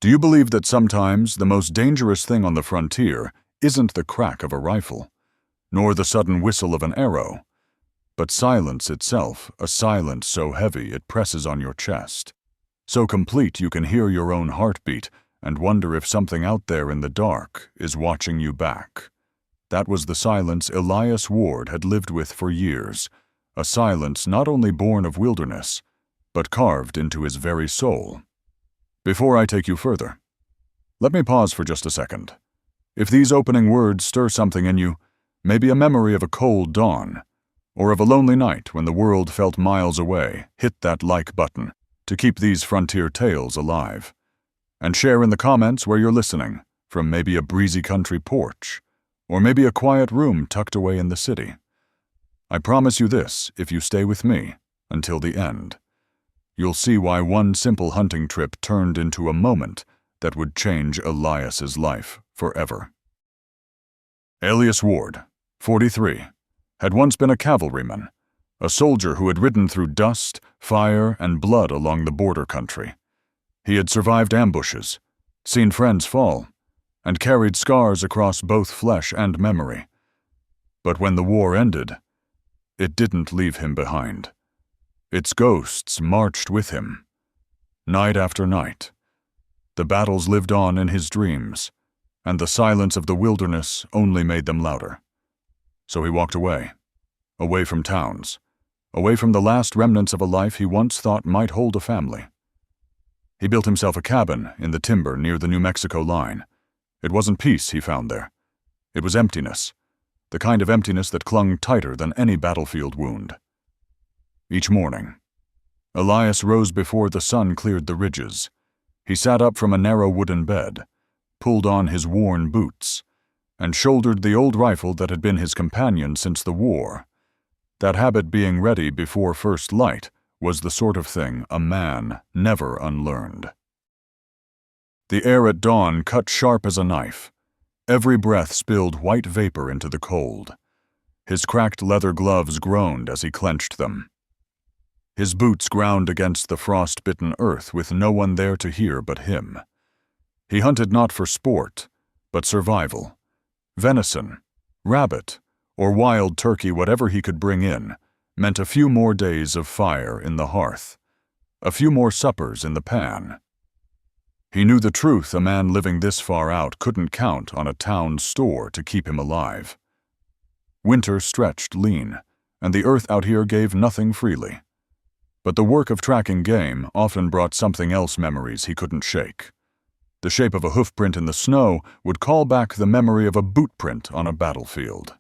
Do you believe that sometimes the most dangerous thing on the frontier isn't the crack of a rifle, nor the sudden whistle of an arrow, but silence itself, a silence so heavy it presses on your chest, so complete you can hear your own heartbeat and wonder if something out there in the dark is watching you back? That was the silence Elias Ward had lived with for years, a silence not only born of wilderness, but carved into his very soul. Before I take you further, let me pause for just a second. If these opening words stir something in you, maybe a memory of a cold dawn, or of a lonely night when the world felt miles away, hit that like button to keep these frontier tales alive. And share in the comments where you're listening, from maybe a breezy country porch, or maybe a quiet room tucked away in the city. I promise you this, if you stay with me until the end, you'll see why one simple hunting trip turned into a moment that would change Elias's life forever. Elias Ward, 43, had once been a cavalryman, a soldier who had ridden through dust, fire, and blood along the border country. He had survived ambushes, seen friends fall, and carried scars across both flesh and memory. But when the war ended, it didn't leave him behind. Its ghosts marched with him. Night after night, the battles lived on in his dreams, and the silence of the wilderness only made them louder. So he walked away from towns, away from the last remnants of a life he once thought might hold a family. He built himself a cabin in the timber near the New Mexico line. It wasn't peace he found there. It was emptiness, the kind of emptiness that clung tighter than any battlefield wound. Each morning, Elias rose before the sun cleared the ridges. He sat up from a narrow wooden bed, pulled on his worn boots, and shouldered the old rifle that had been his companion since the war. That habit being ready before first light was the sort of thing a man never unlearned. The air at dawn cut sharp as a knife. Every breath spilled white vapor into the cold. His cracked leather gloves groaned as he clenched them. His boots ground against the frost-bitten earth with no one there to hear but him. He hunted not for sport, but survival. Venison, rabbit, or wild turkey, whatever he could bring in, meant a few more days of fire in the hearth, a few more suppers in the pan. He knew the truth: a man living this far out couldn't count on a town store to keep him alive. Winter stretched lean, and the earth out here gave nothing freely. But the work of tracking game often brought something else, memories he couldn't shake. The shape of a hoofprint in the snow would call back the memory of a bootprint on a battlefield.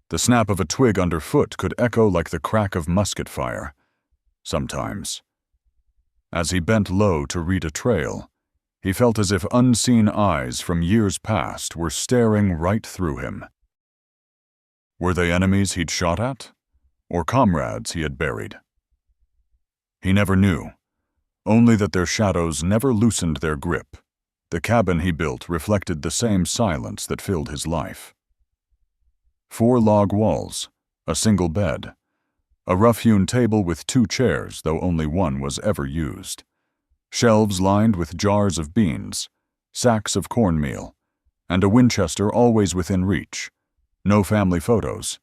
The snap of a twig underfoot could echo like the crack of musket fire. Sometimes, as he bent low to read a trail, he felt as if unseen eyes from years past were staring right through him. Were they enemies he'd shot at, or comrades he had buried? He never knew, only that their shadows never loosened their grip. The cabin he built reflected the same silence that filled his life. 4 log walls, a single bed, a rough-hewn table with 2 chairs, though only one was ever used, shelves lined with jars of beans, sacks of cornmeal, and a Winchester always within reach. No family photos,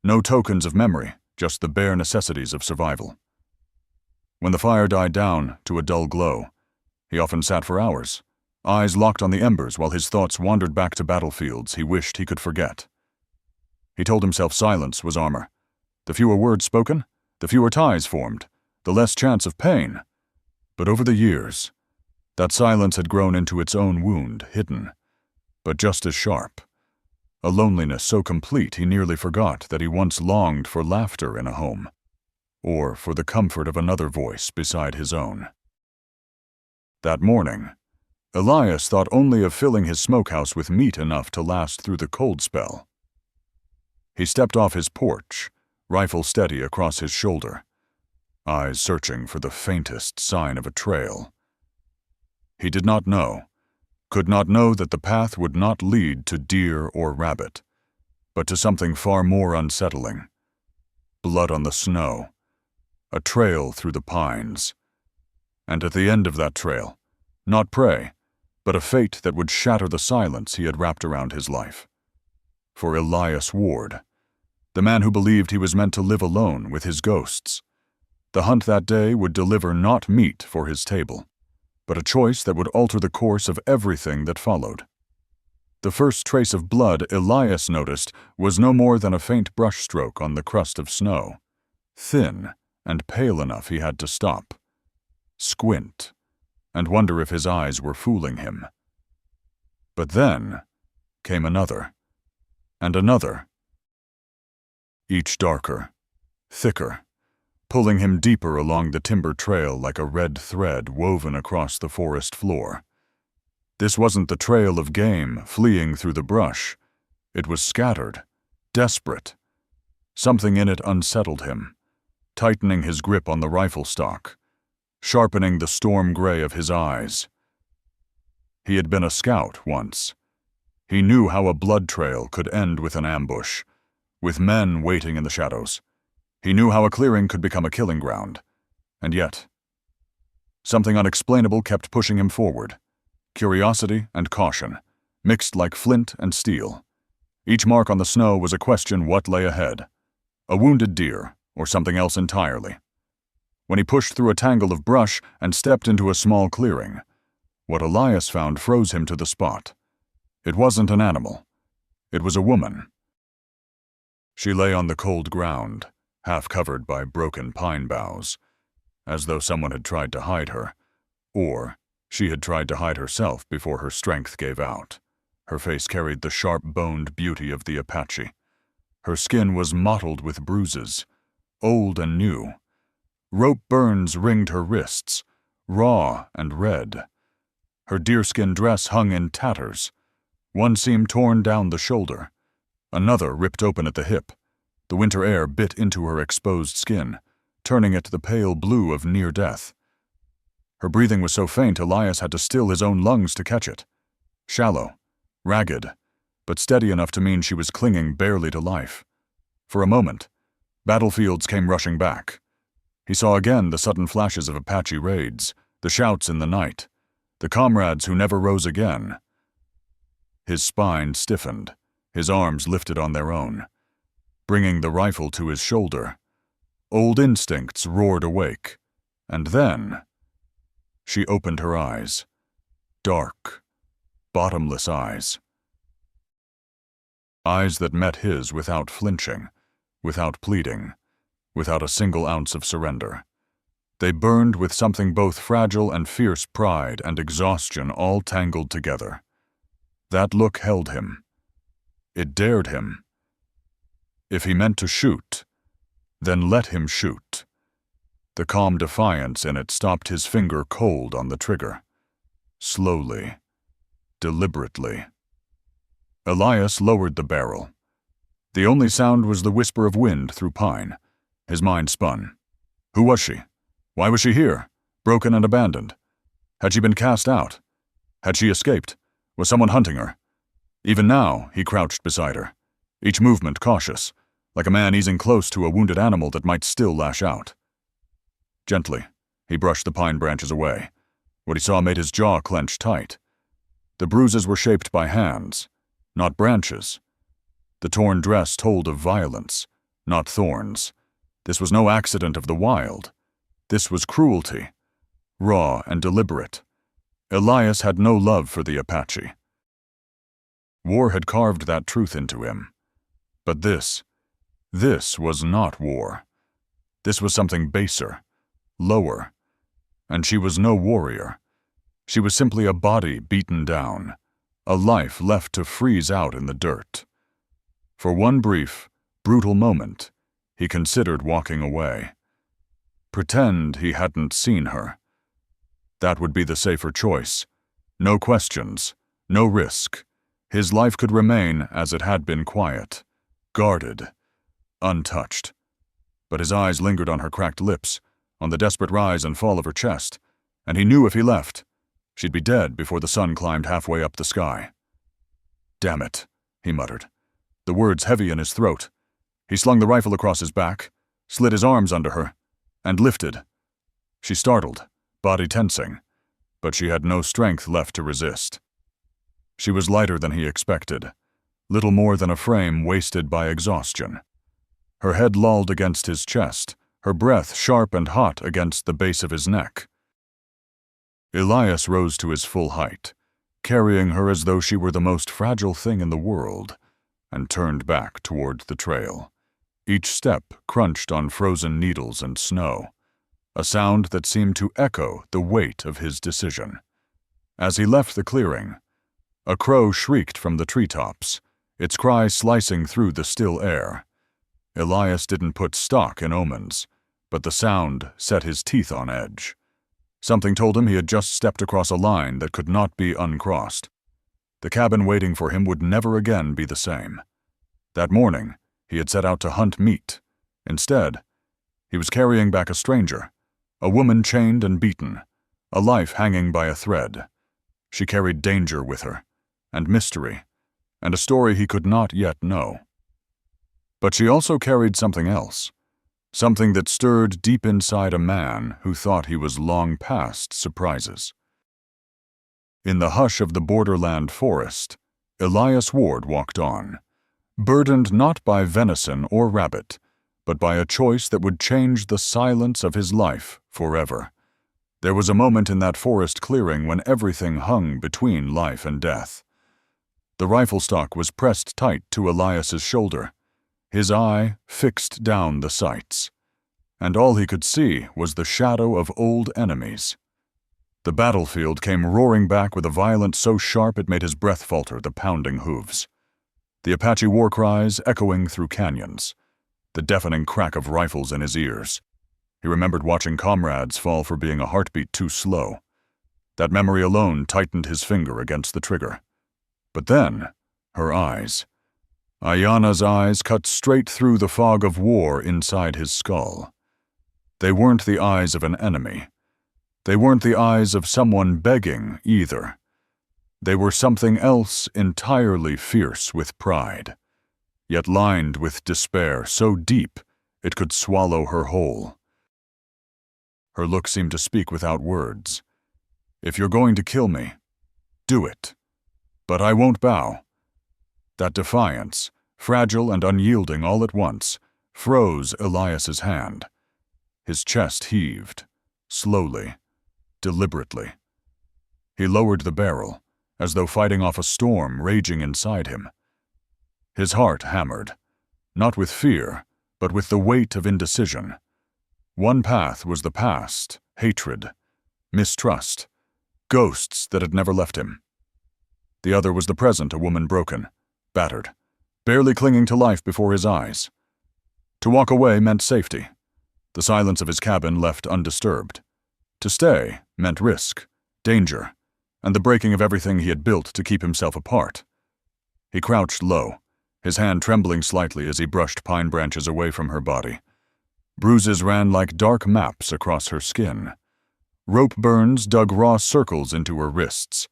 no tokens of memory, just the bare necessities of survival. When the fire died down to a dull glow, he often sat for hours, eyes locked on the embers while his thoughts wandered back to battlefields he wished he could forget. He told himself silence was armor. The fewer words spoken, the fewer ties formed, the less chance of pain. But over the years, that silence had grown into its own wound, hidden, but just as sharp. A loneliness so complete he nearly forgot that he once longed for laughter in a home, or for the comfort of another voice beside his own. That morning, Elias thought only of filling his smokehouse with meat enough to last through the cold spell. He stepped off his porch, rifle steady across his shoulder, eyes searching for the faintest sign of a trail. He did not know, could not know that the path would not lead to deer or rabbit, but to something far more unsettling. Blood on the snow, a trail through the pines, and at the end of that trail, Not prey, but a fate that would shatter the silence he had wrapped around his life. For Elias Ward, the man who believed he was meant to live alone with his ghosts, the hunt that day would deliver not meat for his table, but a choice that would alter the course of everything that followed. The first trace of blood Elias noticed was no more than a faint brushstroke on the crust of snow, thin and pale enough he had to stop, squint, and wonder if his eyes were fooling him. But then came another, and another, each darker, thicker, pulling him deeper along the timber trail like a red thread woven across the forest floor. This wasn't the trail of game fleeing through the brush. It was scattered, desperate. Something in it unsettled him, tightening his grip on the rifle stock, sharpening the storm gray of his eyes. He had been a scout once. He knew how a blood trail could end with an ambush, with men waiting in the shadows. He knew how a clearing could become a killing ground. And yet, something unexplainable kept pushing him forward. Curiosity and caution, mixed like flint and steel. Each mark on the snow was a question what lay ahead. A wounded deer, or something else entirely. When he pushed through a tangle of brush and stepped into a small clearing, what Elias found froze him to the spot. It wasn't an animal. It was a woman. She lay on the cold ground, half covered by broken pine boughs, as though someone had tried to hide her, or she had tried to hide herself before her strength gave out. Her face carried the sharp-boned beauty of the Apache. Her skin was mottled with bruises, old and new. Rope burns ringed her wrists, raw and red. Her deerskin dress hung in tatters. One seam torn down the shoulder, another ripped open at the hip. The winter air bit into her exposed skin, turning it the pale blue of near death. Her breathing was so faint Elias had to still his own lungs to catch it. Shallow, ragged, but steady enough to mean she was clinging barely to life. For a moment, battlefields came rushing back. He saw again the sudden flashes of Apache raids, the shouts in the night, the comrades who never rose again. His spine stiffened, his arms lifted on their own, bringing the rifle to his shoulder. Old instincts roared awake, and then she opened her eyes. Dark, bottomless eyes. Eyes that met his without flinching, without pleading, without a single ounce of surrender. They burned with something both fragile and fierce pride and exhaustion all tangled together. That look held him. It dared him. If he meant to shoot, then let him shoot. The calm defiance in it stopped his finger cold on the trigger. Slowly, deliberately. Elias lowered the barrel. The only sound was the whisper of wind through pine. His mind spun. Who was she? Why was she here, broken and abandoned? Had she been cast out? Had she escaped? Was someone hunting her? Even now, he crouched beside her, each movement cautious, like a man easing close to a wounded animal that might still lash out. Gently, he brushed the pine branches away. What he saw made his jaw clench tight. The bruises were shaped by hands, not branches. The torn dress told of violence, not thorns. This was no accident of the wild. This was cruelty, raw and deliberate. Elias had no love for the Apache. War had carved that truth into him. But this was not war. This was something baser, lower, and she was no warrior. She was simply a body beaten down, a life left to freeze out in the dirt. For one brief, brutal moment, he considered walking away. Pretend he hadn't seen her. That would be the safer choice. No questions, no risk. His life could remain as it had been, quiet, guarded, untouched. But his eyes lingered on her cracked lips, on the desperate rise and fall of her chest, and he knew if he left, she'd be dead before the sun climbed halfway up the sky. Damn it, he muttered, the words heavy in his throat. He slung the rifle across his back, slid his arms under her, and lifted. She startled, body tensing. but she had no strength left to resist. She was lighter than he expected, little more than a frame wasted by exhaustion. Her head lolled against his chest, her breath sharp and hot against the base of his neck. Elias rose to his full height, carrying her as though she were the most fragile thing in the world, and turned back toward the trail. Each step crunched on frozen needles and snow, a sound that seemed to echo the weight of his decision. As he left the clearing, a crow shrieked from the treetops, its cry slicing through the still air. Elias didn't put stock in omens, but the sound set his teeth on edge. Something told him he had just stepped across a line that could not be uncrossed. The cabin waiting for him would never again be the same. That morning, he had set out to hunt meat. Instead, he was carrying back a stranger, a woman chained and beaten, a life hanging by a thread. She carried danger with her, and mystery, and a story he could not yet know. But she also carried something else, something that stirred deep inside a man who thought he was long past surprises. In the hush of the borderland forest, Elias Ward walked on, burdened not by venison or rabbit, but by a choice that would change the silence of his life forever. There was a moment in that forest clearing when everything hung between life and death. The rifle stock was pressed tight to Elias's shoulder, his eye fixed down the sights, and all he could see was the shadow of old enemies. The battlefield came roaring back with a violence so sharp it made his breath falter, the pounding hooves. The Apache war cries echoing through canyons, the deafening crack of rifles in his ears. He remembered watching comrades fall for being a heartbeat too slow. That memory alone tightened his finger against the trigger. But then, her eyes. Aiyana's eyes cut straight through the fog of war inside his skull. They weren't the eyes of an enemy. They weren't the eyes of someone begging, either. They were something else entirely fierce with pride, yet lined with despair so deep it could swallow her whole. Her look seemed to speak without words. If you're going to kill me, do it. But I won't bow. That defiance, fragile and unyielding all at once, froze Elias's hand. His chest heaved, slowly, deliberately. He lowered the barrel, as though fighting off a storm raging inside him. His heart hammered, not with fear, but with the weight of indecision. One path was the past, hatred, mistrust, ghosts that had never left him. The other was the present, a woman broken, battered, barely clinging to life before his eyes. To walk away meant safety. The silence of his cabin left undisturbed. To stay meant risk, danger, and the breaking of everything he had built to keep himself apart. He crouched low, his hand trembling slightly as he brushed pine branches away from her body. Bruises ran like dark maps across her skin. Rope burns dug raw circles into her wrists.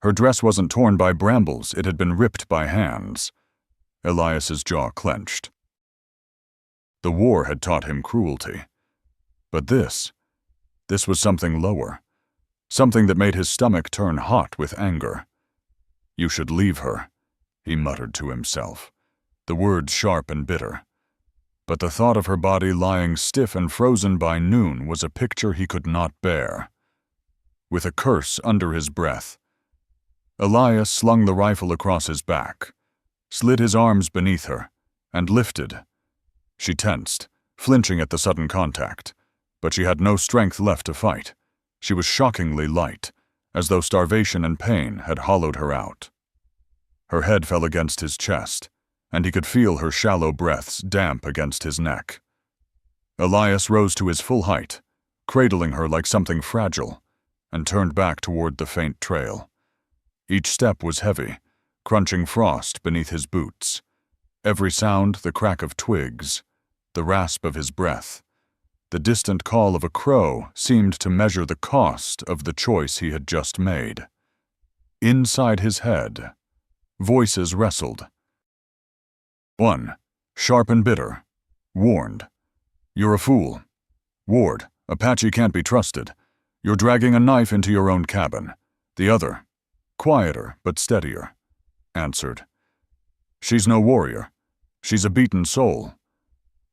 Her dress wasn't torn by brambles, it had been ripped by hands. Elias's jaw clenched. The war had taught him cruelty. But this was something lower. Something that made his stomach turn hot with anger. You should leave her, he muttered to himself, the words sharp and bitter. But the thought of her body lying stiff and frozen by noon was a picture he could not bear. With a curse under his breath, Elias slung the rifle across his back, slid his arms beneath her, and lifted. She tensed, flinching at the sudden contact, but she had no strength left to fight. She was shockingly light, as though starvation and pain had hollowed her out. Her head fell against his chest, and he could feel her shallow breaths damp against his neck. Elias rose to his full height, cradling her like something fragile, and turned back toward the faint trail. Each step was heavy, crunching frost beneath his boots. Every sound the crack of twigs, the rasp of his breath. The distant call of a crow seemed to measure the cost of the choice he had just made. Inside his head, voices wrestled. One, sharp and bitter, warned. You're a fool. Ward, Apache can't be trusted. "You're dragging a knife into your own cabin." The other, quieter but steadier, answered, "She's no warrior. She's a beaten soul.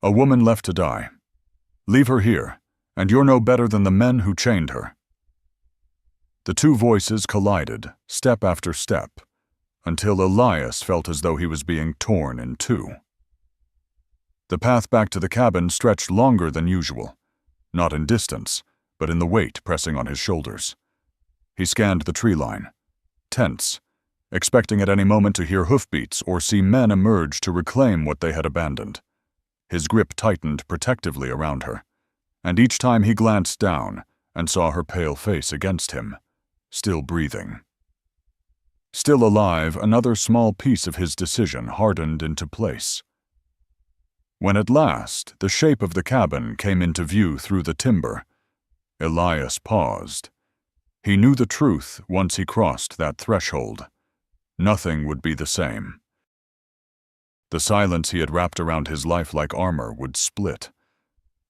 A woman left to die. Leave her here, and you're no better than the men who chained her." The two voices collided, step after step, until Elias felt as though he was being torn in two. The path back to the cabin stretched longer than usual, not in distance, but in the weight pressing on his shoulders. He scanned the tree line, tense, expecting at any moment to hear hoofbeats or see men emerge to reclaim what they had abandoned. His grip tightened protectively around her, and each time he glanced down and saw her pale face against him, still breathing. Still alive, another small piece of his decision hardened into place. When at last the shape of the cabin came into view through the timber, Elias paused. He knew the truth once he crossed that threshold. Nothing would be the same. The silence he had wrapped around his life like armor would split.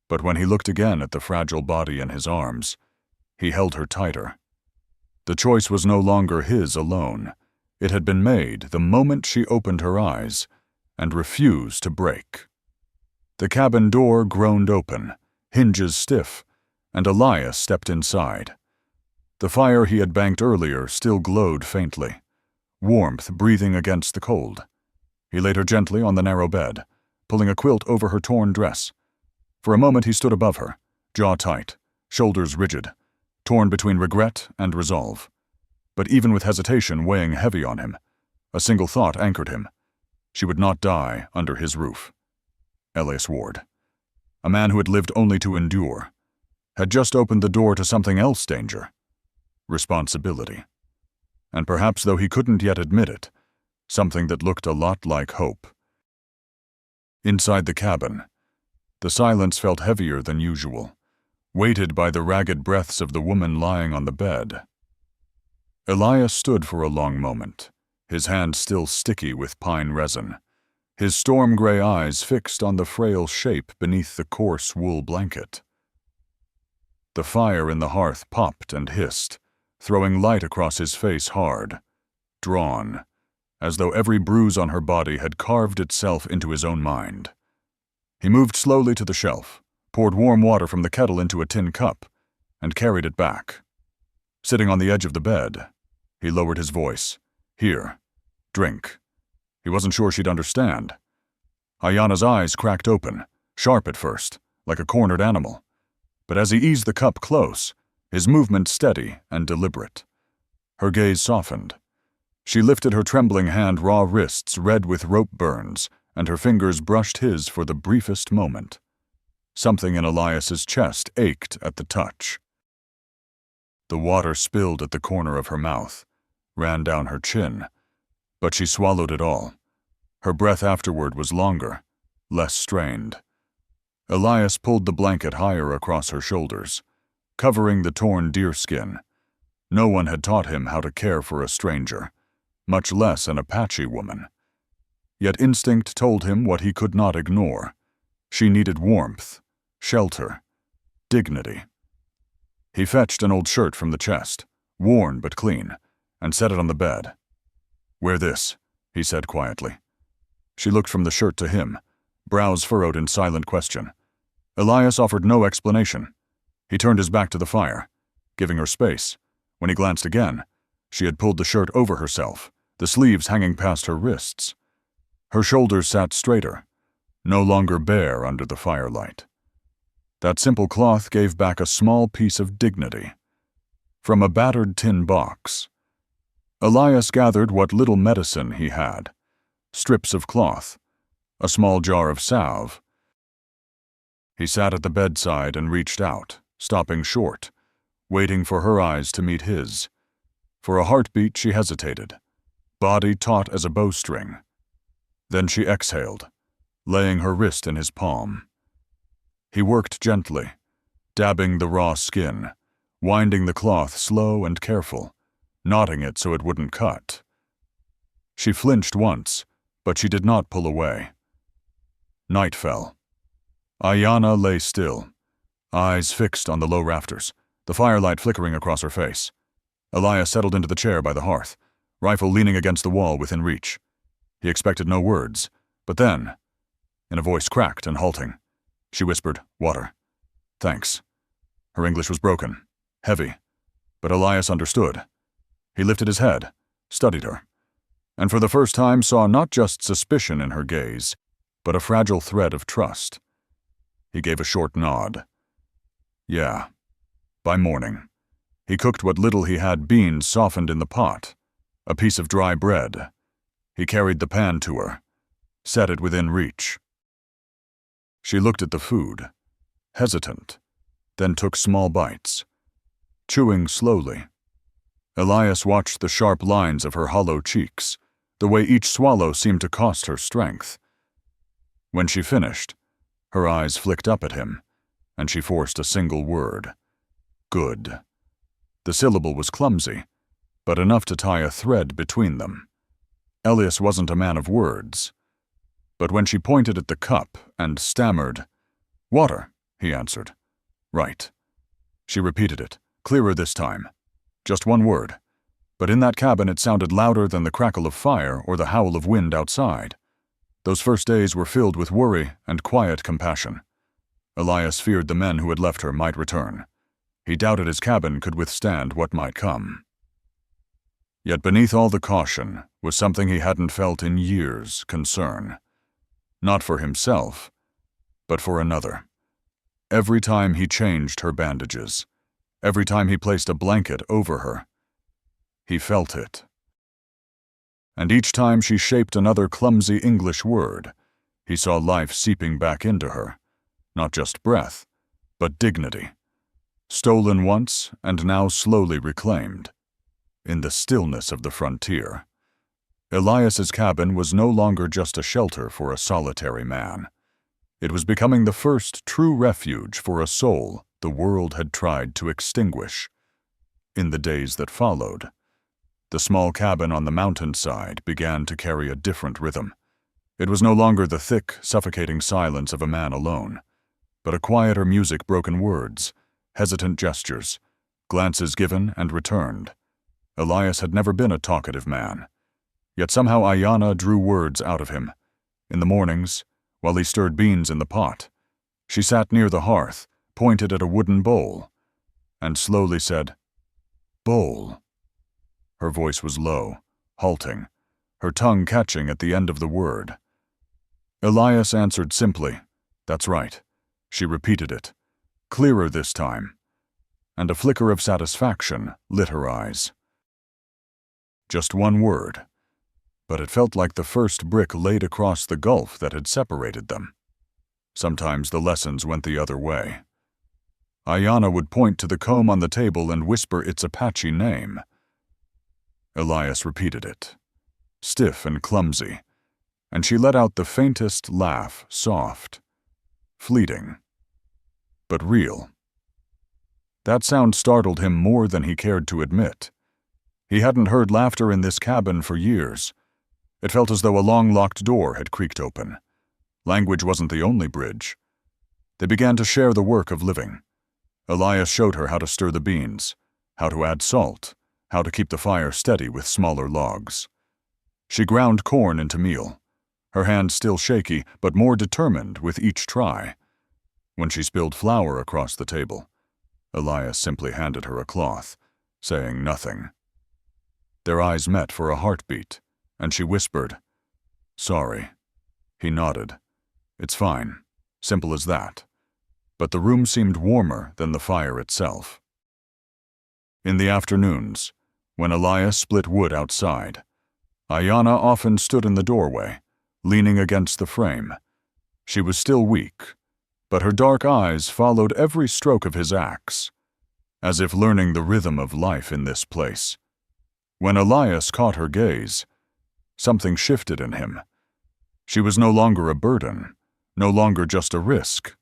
But when he looked again at the fragile body in his arms, he held her tighter. The choice was no longer his alone. It had been made the moment she opened her eyes and refused to break. The cabin door groaned open, hinges stiff, and Elias stepped inside. The fire he had banked earlier still glowed faintly, warmth breathing against the cold. He laid her gently on the narrow bed, pulling a quilt over her torn dress. For a moment he stood above her, jaw tight, shoulders rigid, torn between regret and resolve. But even with hesitation weighing heavy on him, a single thought anchored him. She would not die under his roof. Elias Ward, a man who had lived only to endure, had just opened the door to something else danger. Responsibility. And perhaps, though he couldn't yet admit it, something that looked a lot like hope. Inside the cabin, the silence felt heavier than usual, weighted by the ragged breaths of the woman lying on the bed. Elias stood for a long moment, his hand still sticky with pine resin, his storm-gray eyes fixed on the frail shape beneath the coarse wool blanket. The fire in the hearth popped and hissed, throwing light across his face hard, drawn, as though every bruise on her body had carved itself into his own mind. He moved slowly to the shelf, poured warm water from the kettle into a tin cup, and carried it back. Sitting on the edge of the bed, he lowered his voice. "Here, drink." He wasn't sure she'd understand. Aiyana's eyes cracked open, sharp at first, like a cornered animal. But as he eased the cup close, his movement steady and deliberate. Her gaze softened. She lifted her trembling hand, raw wrists red with rope burns, and her fingers brushed his for the briefest moment. Something in Elias's chest ached at the touch. The water spilled at the corner of her mouth, ran down her chin, but she swallowed it all. Her breath afterward was longer, less strained. Elias pulled the blanket higher across her shoulders, covering the torn deerskin. No one had taught him how to care for a stranger, much less an Apache woman. Yet instinct told him what he could not ignore. She needed warmth, shelter, dignity. He fetched an old shirt from the chest, worn but clean, and set it on the bed. "Wear this," he said quietly. She looked from the shirt to him, brows furrowed in silent question. Elias offered no explanation. He turned his back to the fire, giving her space. When he glanced again, she had pulled the shirt over herself, the sleeves hanging past her wrists. Her shoulders sat straighter, no longer bare under the firelight. That simple cloth gave back a small piece of dignity. From a battered tin box, Elias gathered what little medicine he had, strips of cloth, a small jar of salve. He sat at the bedside and reached out, stopping short, waiting for her eyes to meet his. For a heartbeat she hesitated, body taut as a bowstring. Then she exhaled, laying her wrist in his palm. He worked gently, dabbing the raw skin, winding the cloth slow and careful, knotting it so it wouldn't cut. She flinched once, but she did not pull away. Night fell. Aiyana lay still, eyes fixed on the low rafters, the firelight flickering across her face. Elias settled into the chair by the hearth, rifle leaning against the wall within reach. He expected no words, but then, in a voice cracked and halting, she whispered, "Water." "Thanks." Her English was broken, heavy, but Elias understood. He lifted his head, studied her, and for the first time saw not just suspicion in her gaze, but a fragile thread of trust. He gave a short nod. Yeah. By morning, he cooked what little he had beans softened in the pot, a piece of dry bread. He carried the pan to her, set it within reach. She looked at the food, hesitant, then took small bites, chewing slowly. Elias watched the sharp lines of her hollow cheeks, the way each swallow seemed to cost her strength. When she finished, her eyes flicked up at him, and she forced a single word. Good. The syllable was clumsy, but enough to tie a thread between them. Elias wasn't a man of words. But when she pointed at the cup and stammered, "Water," he answered. "Right." She repeated it, clearer this time. Just one word. But in that cabin it sounded louder than the crackle of fire or the howl of wind outside. Those first days were filled with worry and quiet compassion. Elias feared the men who had left her might return. He doubted his cabin could withstand what might come. Yet beneath all the caution was something he hadn't felt in years, concern. Not for himself, but for another. Every time he changed her bandages, every time he placed a blanket over her, he felt it. And each time she shaped another clumsy English word, he saw life seeping back into her. Not just breath, but dignity. Stolen once and now slowly reclaimed. In the stillness of the frontier, Elias's cabin was no longer just a shelter for a solitary man. It was becoming the first true refuge for a soul the world had tried to extinguish. In the days that followed, the small cabin on the mountainside began to carry a different rhythm. It was no longer the thick, suffocating silence of a man alone, but a quieter music, broken words, hesitant gestures, glances given and returned. Elias had never been a talkative man, yet somehow Aiyana drew words out of him. In the mornings, while he stirred beans in the pot, she sat near the hearth, pointed at a wooden bowl, and slowly said, "Bowl." Her voice was low, halting, her tongue catching at the end of the word. Elias answered simply, "That's right." She repeated it, clearer this time, and a flicker of satisfaction lit her eyes. Just one word, but it felt like the first brick laid across the gulf that had separated them. Sometimes the lessons went the other way. Aiyana would point to the comb on the table and whisper its Apache name. Elias repeated it, stiff and clumsy, and she let out the faintest laugh, soft, fleeting, but real. That sound startled him more than he cared to admit. He hadn't heard laughter in this cabin for years. It felt as though a long-locked door had creaked open. Language wasn't the only bridge. They began to share the work of living. Elias showed her how to stir the beans, how to add salt, how to keep the fire steady with smaller logs. She ground corn into meal, her hands still shaky but more determined with each try. When she spilled flour across the table, Elias simply handed her a cloth, saying nothing. Their eyes met for a heartbeat, and she whispered, "Sorry." He nodded. "It's fine. Simple as that." But the room seemed warmer than the fire itself. In the afternoons, when Elias split wood outside, Aiyana often stood in the doorway, leaning against the frame. She was still weak, but her dark eyes followed every stroke of his axe, as if learning the rhythm of life in this place. When Elias caught her gaze, something shifted in him. She was no longer a burden, no longer just a risk.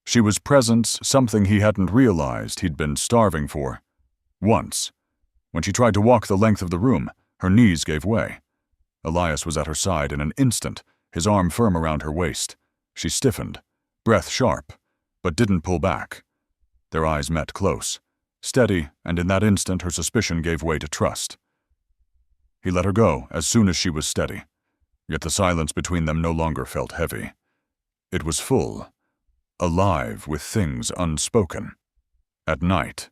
She was presence, something he hadn't realized he'd been starving for. Once, when she tried to walk the length of the room, her knees gave way. Elias was at her side in an instant, his arm firm around her waist. She stiffened, breath sharp, but didn't pull back. Their eyes met close, steady, and in that instant her suspicion gave way to trust. He let her go as soon as she was steady, yet the silence between them no longer felt heavy. It was full, alive with things unspoken. At night,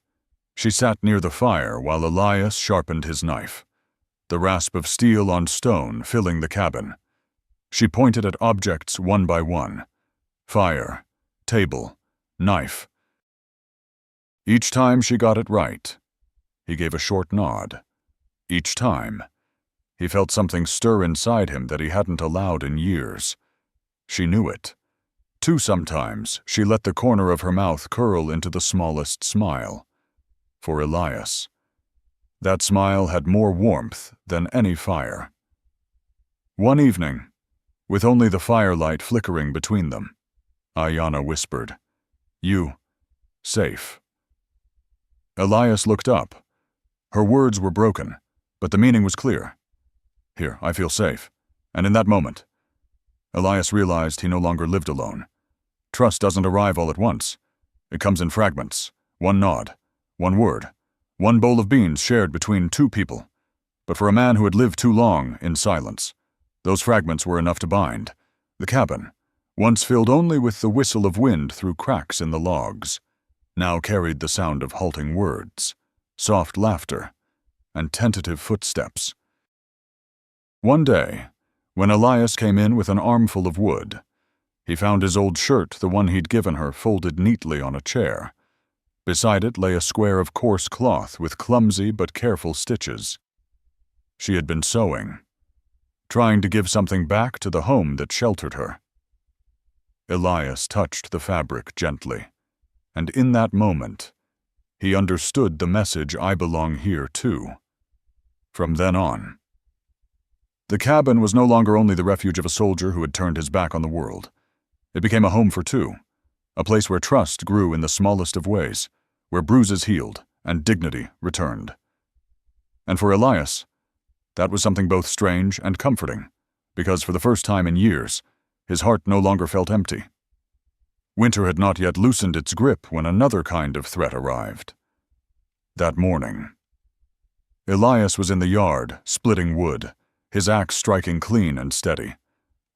she sat near the fire while Elias sharpened his knife, the rasp of steel on stone filling the cabin. She pointed at objects one by one: fire, table, knife. Each time she got it right. He gave a short nod. Each time, he felt something stir inside him that he hadn't allowed in years. She knew it. Too, sometimes she let the corner of her mouth curl into the smallest smile. For Elias, that smile had more warmth than any fire. One evening, with only the firelight flickering between them, Aiyana whispered, "You, safe." Elias looked up. Her words were broken, but the meaning was clear. "Here, I feel safe." And in that moment, Elias realized he no longer lived alone. Trust doesn't arrive all at once. It comes in fragments. One nod, one word, one bowl of beans shared between two people. But for a man who had lived too long in silence, those fragments were enough to bind. The cabin, once filled only with the whistle of wind through cracks in the logs, now carried the sound of halting words, soft laughter, and tentative footsteps. One day, when Elias came in with an armful of wood, he found his old shirt, the one he'd given her, folded neatly on a chair. Beside it lay a square of coarse cloth with clumsy but careful stitches. She had been sewing, trying to give something back to the home that sheltered her. Elias touched the fabric gently, and in that moment, he understood the message, "I belong here too." From then on, the cabin was no longer only the refuge of a soldier who had turned his back on the world. It became a home for two, a place where trust grew in the smallest of ways, where bruises healed and dignity returned. And for Elias, that was something both strange and comforting, because for the first time in years, his heart no longer felt empty. Winter had not yet loosened its grip when another kind of threat arrived. That morning, Elias was in the yard, splitting wood, his axe striking clean and steady.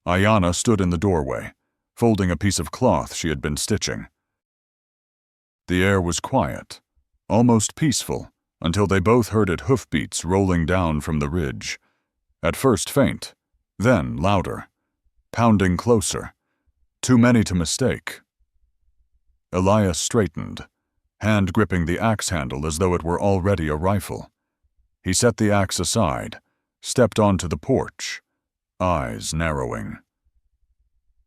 Aiyana stood in the doorway, folding a piece of cloth she had been stitching. The air was quiet, almost peaceful, until they both heard it hoofbeats rolling down from the ridge. At first faint, then louder, pounding closer, too many to mistake. Elias straightened, hand gripping the axe handle as though it were already a rifle. He set the axe aside, stepped onto the porch, eyes narrowing.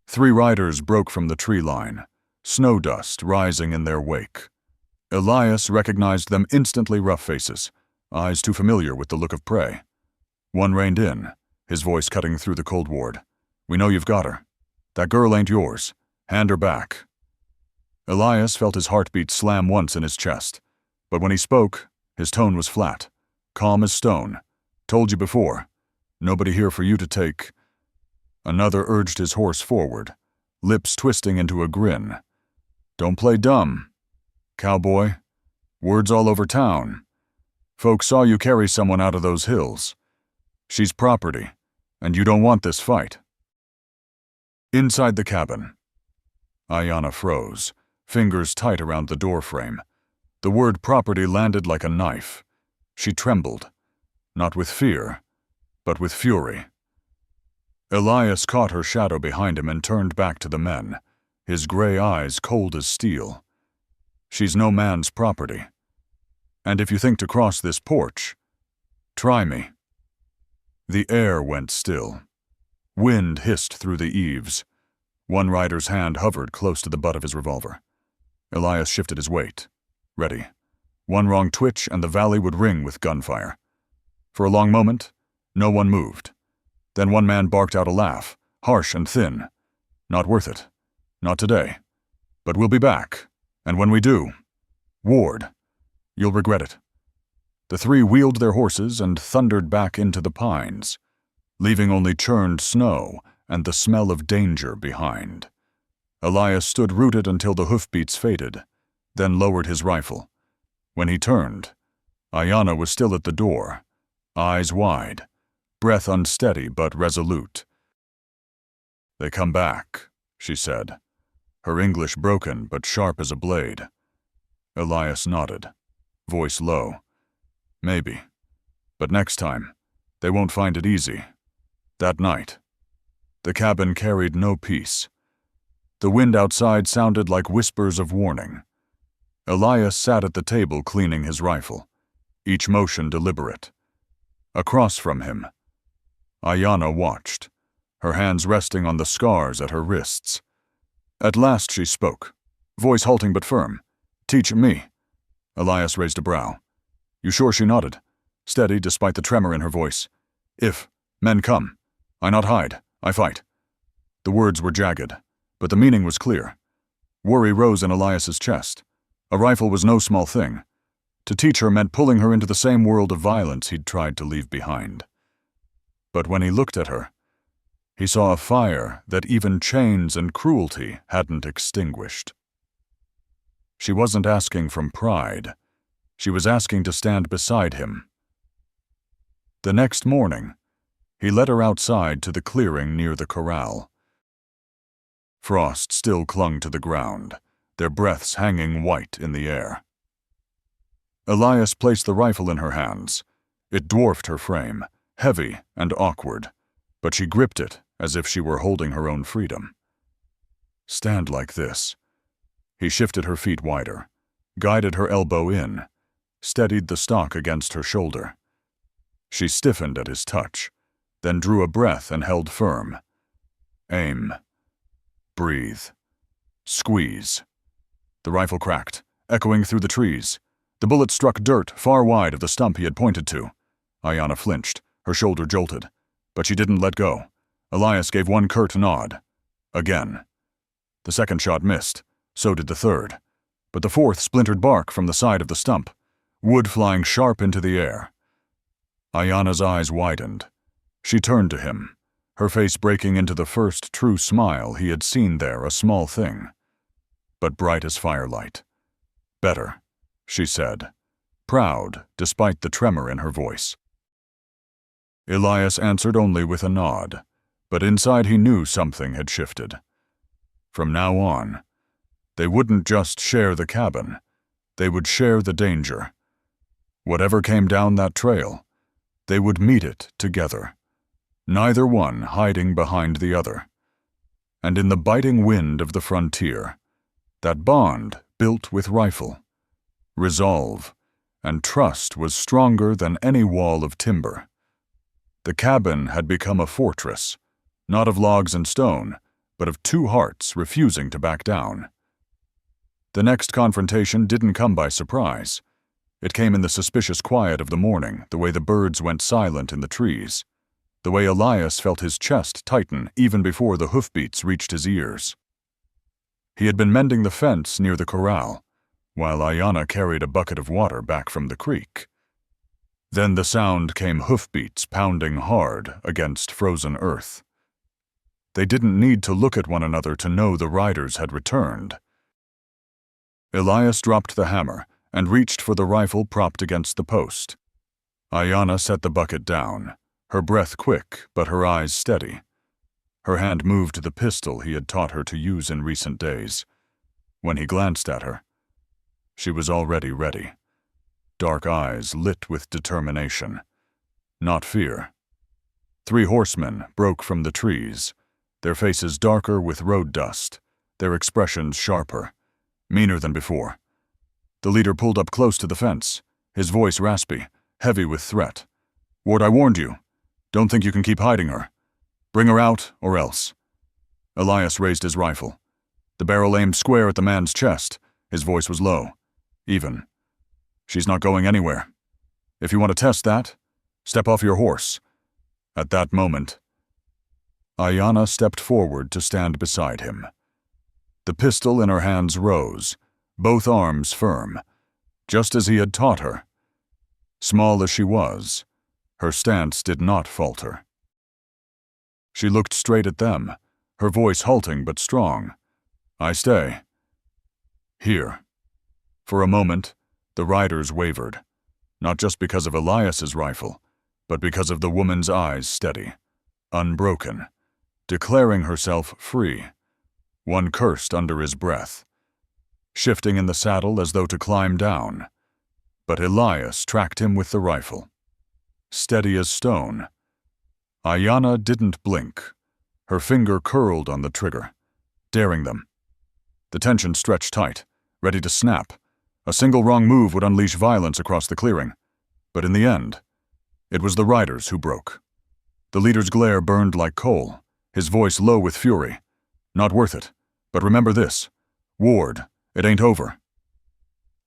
3 riders broke from the tree line, snow dust rising in their wake. Elias recognized them instantly, rough faces, eyes too familiar with the look of prey. One reined in, his voice cutting through the cold ward. "We know you've got her. That girl ain't yours. Hand her back." Elias felt his heartbeat slam once in his chest, but when he spoke, his tone was flat, calm as stone. "Told you before. Nobody here for you to take." Another urged his horse forward, lips twisting into a grin. "Don't play dumb, cowboy. Word's all over town. Folks saw you carry someone out of those hills. She's property, and you don't want this fight." Inside the cabin, Aiyana froze, fingers tight around the doorframe. The word property landed like a knife. She trembled, not with fear, but with fury. Elias caught her shadow behind him and turned back to the men, his gray eyes cold as steel. "She's no man's property. And if you think to cross this porch, try me." The air went still. Wind hissed through the eaves. One rider's hand hovered close to the butt of his revolver. Elias shifted his weight. Ready. One wrong twitch and the valley would ring with gunfire. For a long moment, no one moved. Then one man barked out a laugh, harsh and thin. "Not worth it. Not today. But we'll be back. And when we do, Ward, you'll regret it." The 3 wheeled their horses and thundered back into the pines, leaving only churned snow and the smell of danger behind. Elias stood rooted until the hoofbeats faded, then lowered his rifle. When he turned, Aiyana was still at the door, eyes wide, breath unsteady but resolute. "They come back," she said, her English broken but sharp as a blade. Elias nodded, voice low. "Maybe. But next time, they won't find it easy." That night, the cabin carried no peace. The wind outside sounded like whispers of warning. Elias sat at the table cleaning his rifle, each motion deliberate. Across from him, Aiyana watched, her hands resting on the scars at her wrists. At last she spoke, voice halting but firm. "Teach me." Elias raised a brow. "You sure?" She nodded, steady despite the tremor in her voice. "If men come, I not hide, I fight." The words were jagged, but the meaning was clear. Worry rose in Elias's chest. A rifle was no small thing. To teach her meant pulling her into the same world of violence he'd tried to leave behind. But when he looked at her, he saw a fire that even chains and cruelty hadn't extinguished. She wasn't asking from pride. She was asking to stand beside him. The next morning, he led her outside to the clearing near the corral. Frost still clung to the ground, their breaths hanging white in the air. Elias placed the rifle in her hands. It dwarfed her frame, heavy and awkward, but she gripped it as if she were holding her own freedom. "Stand like this." He shifted her feet wider, guided her elbow in, steadied the stock against her shoulder. She stiffened at his touch, then drew a breath and held firm. Aim. Breathe. Squeeze. The rifle cracked, echoing through the trees. The bullet struck dirt far wide of the stump he had pointed to. Aiyana flinched, her shoulder jolted, but she didn't let go. Elias gave one curt nod. Again. The second shot missed, so did the third, but the fourth splintered bark from the side of the stump, wood flying sharp into the air. Aiyana's eyes widened. She turned to him, her face breaking into the first true smile he had seen there, a small thing, but bright as firelight. "Better," she said, proud despite the tremor in her voice. Elias answered only with a nod, but inside he knew something had shifted. From now on, they wouldn't just share the cabin, they would share the danger. Whatever came down that trail, they would meet it together, neither one hiding behind the other. And in the biting wind of the frontier, that bond built with rifle, resolve, and trust was stronger than any wall of timber. The cabin had become a fortress, not of logs and stone, but of two hearts refusing to back down. The next confrontation didn't come by surprise. It came in the suspicious quiet of the morning, the way the birds went silent in the trees, the way Elias felt his chest tighten even before the hoofbeats reached his ears. He had been mending the fence near the corral, while Aiyana carried a bucket of water back from the creek. Then the sound came, hoofbeats pounding hard against frozen earth. They didn't need to look at one another to know the riders had returned. Elias dropped the hammer and reached for the rifle propped against the post. Aiyana set the bucket down, her breath quick but her eyes steady. Her hand moved to the pistol he had taught her to use in recent days. When he glanced at her, she was already ready, dark eyes lit with determination, not fear. 3 horsemen broke from the trees, their faces darker with road dust, their expressions sharper, meaner than before. The leader pulled up close to the fence, his voice raspy, heavy with threat. "Ward, I warned you. Don't think you can keep hiding her. Bring her out, or else." Elias raised his rifle. The barrel aimed square at the man's chest. His voice was low, even. "She's not going anywhere. If you want to test that, step off your horse." At that moment, Aiyana stepped forward to stand beside him. The pistol in her hands rose, both arms firm, just as he had taught her. Small as she was, her stance did not falter. She looked straight at them, her voice halting but strong. "I stay. Here." For a moment, The riders wavered, not just because of Elias's rifle, but because of the woman's eyes steady, unbroken, declaring herself free. One cursed under his breath, shifting in the saddle as though to climb down. But Elias tracked him with the rifle. Steady as stone. Aiyana didn't blink. Her finger curled on the trigger, daring them. The tension stretched tight, ready to snap. A single wrong move would unleash violence across the clearing. But in the end, it was the riders who broke. The leader's glare burned like coal, his voice low with fury. Not worth it, but remember this. Ward, it ain't over.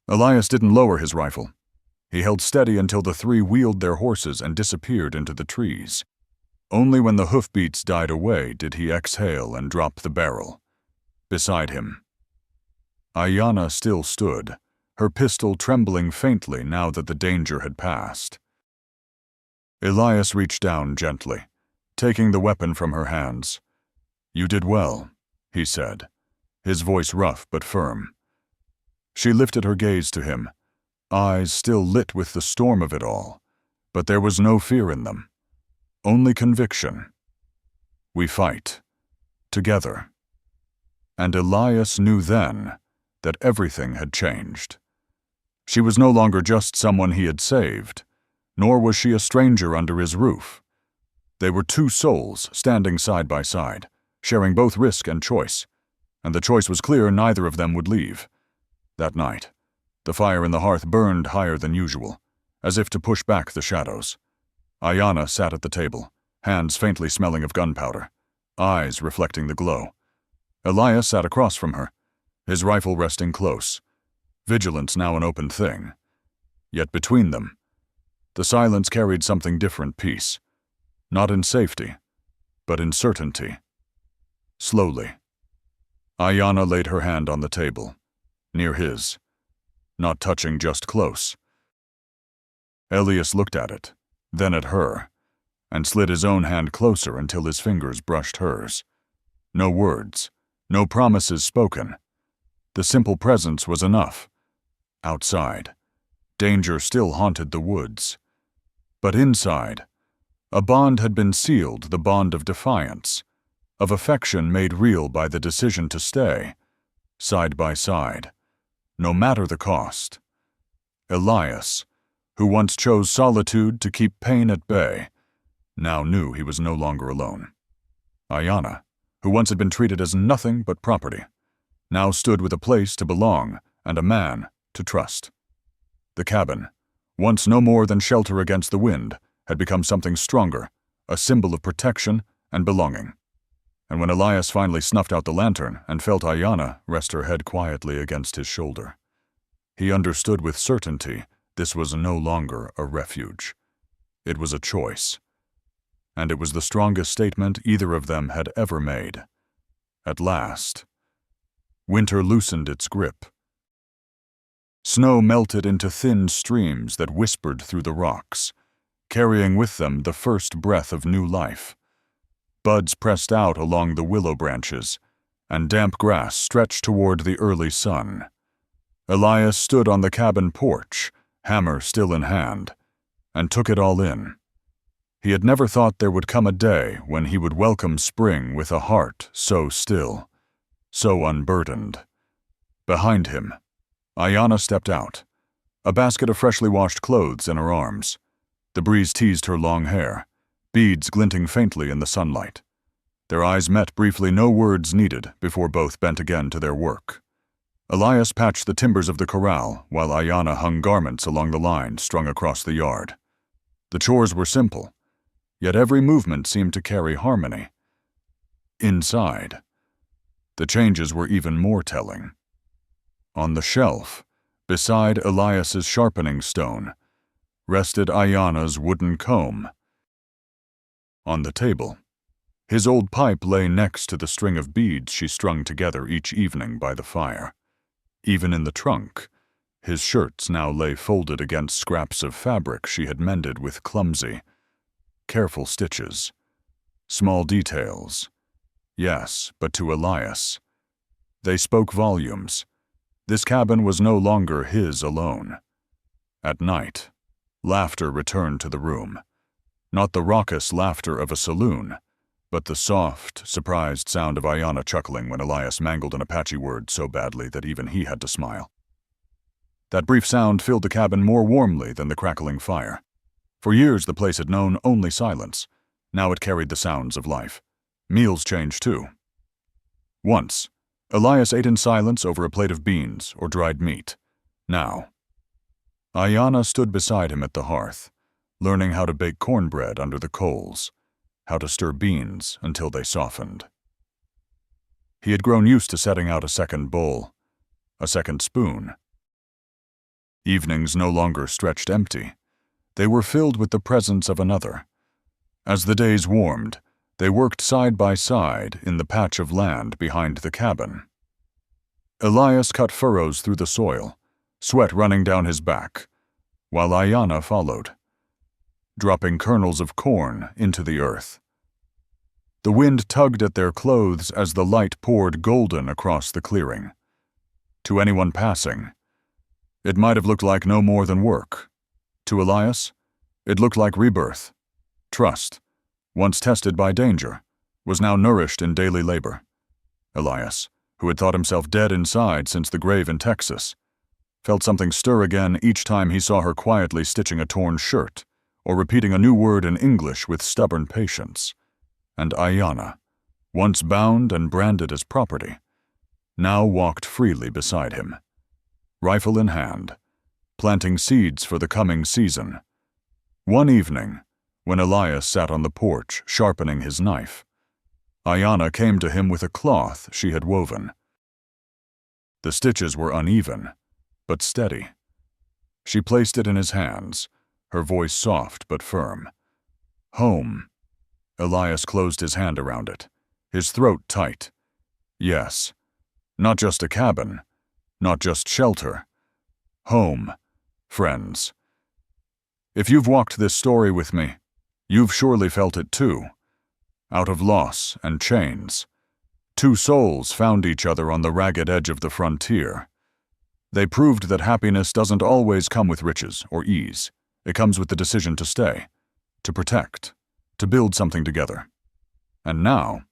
Elias didn't lower his rifle. He held steady until the three wheeled their horses and disappeared into the trees. Only when the hoofbeats died away did he exhale and drop the barrel. Beside him, Aiyana still stood, her pistol trembling faintly now that the danger had passed. Elias reached down gently, taking the weapon from her hands. "You did well," he said, his voice rough but firm. She lifted her gaze to him, eyes still lit with the storm of it all, but there was no fear in them, only conviction. "We fight. Together." And Elias knew then that everything had changed. She was no longer just someone he had saved, nor was she a stranger under his roof. They were two souls standing side by side, sharing both risk and choice, and the choice was clear: neither of them would leave. That night, the fire in the hearth burned higher than usual, as if to push back the shadows. Aiyana sat at the table, hands faintly smelling of gunpowder, eyes reflecting the glow. Elias sat across from her, his rifle resting close, vigilance now an open thing. Yet between them, the silence carried something different: peace, not in safety, but in certainty. Slowly, Aiyana laid her hand on the table, near his, not touching, just close. Elias looked at it, then at her, and slid his own hand closer until his fingers brushed hers. No words, no promises spoken. The simple presence was enough. Outside, danger still haunted the woods. But inside, a bond had been sealed, the bond of defiance, of affection made real by the decision to stay, side by side, no matter the cost. Elias, who once chose solitude to keep pain at bay, now knew he was no longer alone. Aiyana, who once had been treated as nothing but property, now stood with a place to belong and a man to trust. The cabin, once no more than shelter against the wind, had become something stronger, a symbol of protection and belonging. And when Elias finally snuffed out the lantern and felt Aiyana rest her head quietly against his shoulder, he understood with certainty this was no longer a refuge. It was a choice. And it was the strongest statement either of them had ever made. At last, winter loosened its grip. Snow melted into thin streams that whispered through the rocks, carrying with them the first breath of new life. Buds pressed out along the willow branches, and damp grass stretched toward the early sun. Elias stood on the cabin porch, hammer still in hand, and took it all in. He had never thought there would come a day when he would welcome spring with a heart so still, so unburdened. Behind him, Aiyana stepped out, a basket of freshly washed clothes in her arms. The breeze teased her long hair, beads glinting faintly in the sunlight. Their eyes met briefly, no words needed, before both bent again to their work. Elias patched the timbers of the corral, while Aiyana hung garments along the line strung across the yard. The chores were simple, yet every movement seemed to carry harmony. Inside, the changes were even more telling. On the shelf, beside Elias's sharpening stone, rested Aiyana's wooden comb. On the table, his old pipe lay next to the string of beads she strung together each evening by the fire. Even in the trunk, his shirts now lay folded against scraps of fabric she had mended with clumsy, careful stitches. Small details. Yes, but to Elias, they spoke volumes. This cabin was no longer his alone. At night, laughter returned to the room. Not the raucous laughter of a saloon, but the soft, surprised sound of Aiyana chuckling when Elias mangled an Apache word so badly that even he had to smile. That brief sound filled the cabin more warmly than the crackling fire. For years the place had known only silence. Now it carried the sounds of life. Meals changed too. Once, Elias ate in silence over a plate of beans or dried meat. Now, Aiyana stood beside him at the hearth, learning how to bake cornbread under the coals, how to stir beans until they softened. He had grown used to setting out a second bowl, a second spoon. Evenings no longer stretched empty. They were filled with the presence of another. As the days warmed, they worked side by side in the patch of land behind the cabin. Elias cut furrows through the soil, sweat running down his back, while Aiyana followed, dropping kernels of corn into the earth. The wind tugged at their clothes as the light poured golden across the clearing. To anyone passing, it might have looked like no more than work. To Elias, it looked like rebirth. Trust, once tested by danger, was now nourished in daily labor. Elias, who had thought himself dead inside since the grave in Texas, felt something stir again each time he saw her quietly stitching a torn shirt or repeating a new word in English with stubborn patience. And Aiyana, once bound and branded as property, now walked freely beside him, rifle in hand, planting seeds for the coming season. One evening, when Elias sat on the porch sharpening his knife, Aiyana came to him with a cloth she had woven. The stitches were uneven, but steady. She placed it in his hands, her voice soft but firm. Home. Elias closed his hand around it, his throat tight. Yes, not just a cabin, not just shelter. Home, friends. If you've walked this story with me, you've surely felt it too. Out of loss and chains, two souls found each other on the ragged edge of the frontier. They proved that happiness doesn't always come with riches or ease. It comes with the decision to stay, to protect, to build something together. And now,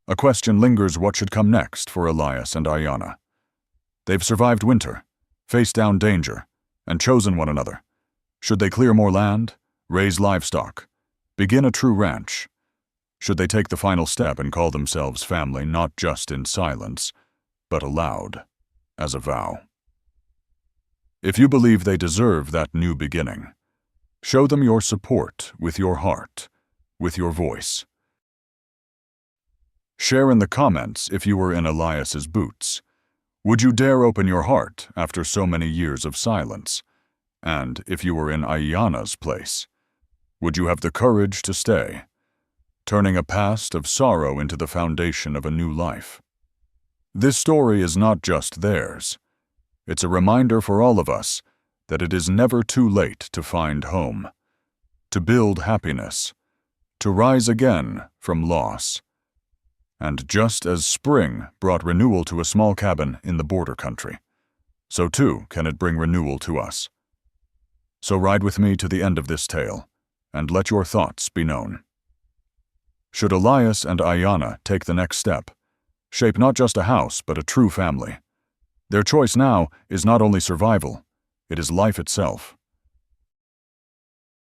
a question lingers: what should come next for Elias and Aiyana? They've survived winter, faced down danger, and chosen one another. Should they clear more land, raise livestock, begin a true ranch? Should they take the final step and call themselves family, not just in silence, but aloud, as a vow? If you believe they deserve that new beginning, show them your support with your heart, with your voice. Share in the comments if you were in Elias's boots. Would you dare open your heart after so many years of silence? And if you were in Aiyana's place, would you have the courage to stay, turning a past of sorrow into the foundation of a new life? This story is not just theirs. It's a reminder for all of us that it is never too late to find home, to build happiness, to rise again from loss. And just as spring brought renewal to a small cabin in the border country, so too can it bring renewal to us. So ride with me to the end of this tale, and let your thoughts be known. Should Elias and Aiyana take the next step, shape not just a house but a true family? Their choice now is not only survival, it is life itself.